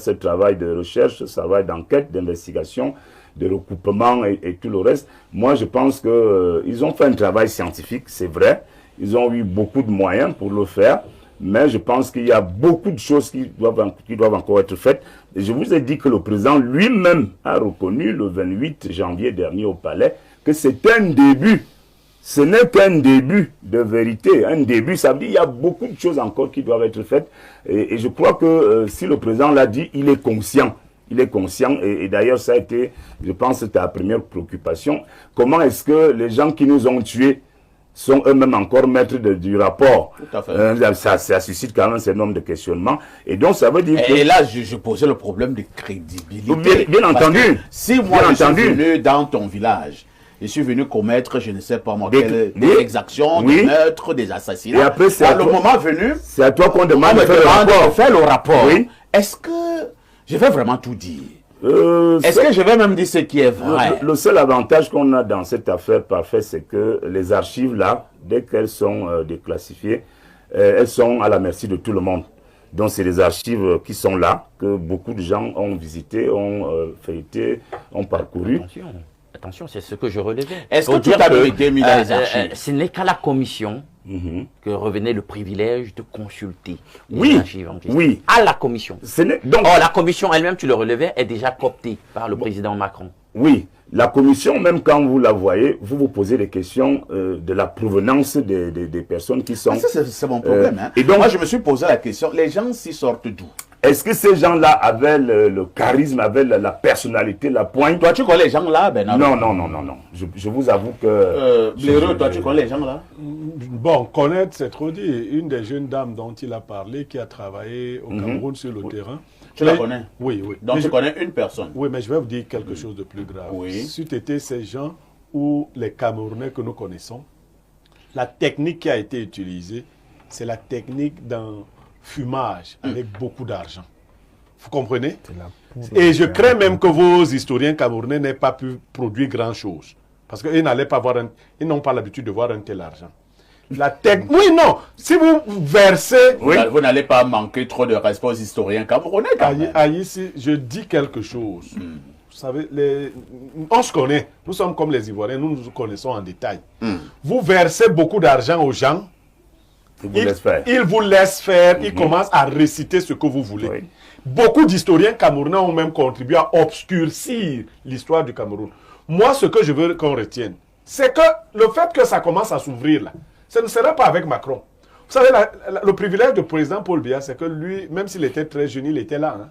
ce travail de recherche, ce travail d'enquête, d'investigation, de recoupement et tout le reste. Moi, je pense qu'ils ont fait un travail scientifique, c'est vrai. Ils ont eu beaucoup de moyens pour le faire. Mais je pense qu'il y a beaucoup de choses qui doivent encore être faites. Et je vous ai dit que le président lui-même a reconnu le 28 janvier dernier au Palais que c'est un début. Ce n'est qu'un début de vérité. Un début, ça veut dire qu'il y a beaucoup de choses encore qui doivent être faites. Et je crois que si le président l'a dit, il est conscient. Il est conscient. Et d'ailleurs, ça a été, je pense, c'était la première préoccupation. Comment est-ce que les gens qui nous ont tués sont eux-mêmes encore maîtres du rapport. Tout à fait. Ça suscite quand même un certain nombre de questionnements. Et donc, ça veut dire que... Et là, je posais le problème de crédibilité. Bien entendu. Si moi, je suis venu dans ton village, je suis venu commettre, je ne sais pas moi, des exactions, des meurtres, des assassinats. Et après, c'est le moment venu, c'est à toi qu'on demande de faire le rapport. Oui. Est-ce que je vais vraiment tout dire? Est-ce que je vais même dire ce qui est vrai? Le seul avantage qu'on a dans cette affaire parfaite, c'est que les archives là, dès qu'elles sont déclassifiées, elles sont à la merci de tout le monde. Donc c'est des archives qui sont là, que beaucoup de gens ont visité, ont feuilleté, ont parcouru. Attention, c'est ce que je relevais. Est-ce que tout a été mis dans les archives? Ce n'est qu'à la commission que revenait le privilège de consulter les archives en question. Oui. À la commission. Donc, or, la commission elle-même, tu le relevais, est déjà cooptée par le président Macron. Oui. La commission, même quand vous la voyez, vous vous posez des questions de la provenance des personnes qui sont... C'est mon problème. Et donc, moi, je me suis posé la question, les gens s'y sortent d'où? Est-ce que ces gens-là avaient le charisme, avaient la personnalité, la pointe? Toi, tu connais les gens là, Bernard? Non. Je vous avoue que... Bléreux, toi, tu connais les gens là? Bon, connaître, c'est trop dit. Une des jeunes dames dont il a parlé, qui a travaillé au Cameroun sur le terrain. Tu la connais? Oui. Donc, tu connais une personne? Oui, mais je vais vous dire quelque chose de plus grave. Oui. Si tu étais ces gens ou les Camerounais que nous connaissons, la technique qui a été utilisée, c'est la technique d'un fumage avec beaucoup d'argent. Vous comprenez? Et je crains même que vos historiens camerounais n'aient pas pu produire grand-chose. Parce qu'ils n'allaient pas voir ils n'ont pas l'habitude de voir un tel argent. Oui, non. Si vous versez... Vous n'allez pas manquer trop de respect aux historiens camerounais quand même. Ici, je dis quelque chose. Vous savez, on se connaît. Nous sommes comme les Ivoiriens, nous nous connaissons en détail. Vous versez beaucoup d'argent aux gens. Ils vous laissent faire, ils commencent à réciter ce que vous voulez. Oui. Beaucoup d'historiens camerounais ont même contribué à obscurcir l'histoire du Cameroun. Moi, ce que je veux qu'on retienne, c'est que le fait que ça commence à s'ouvrir là, ce ne sera pas avec Macron. Vous savez, le privilège du président Paul Biya, c'est que lui, même s'il était très jeune, il était là.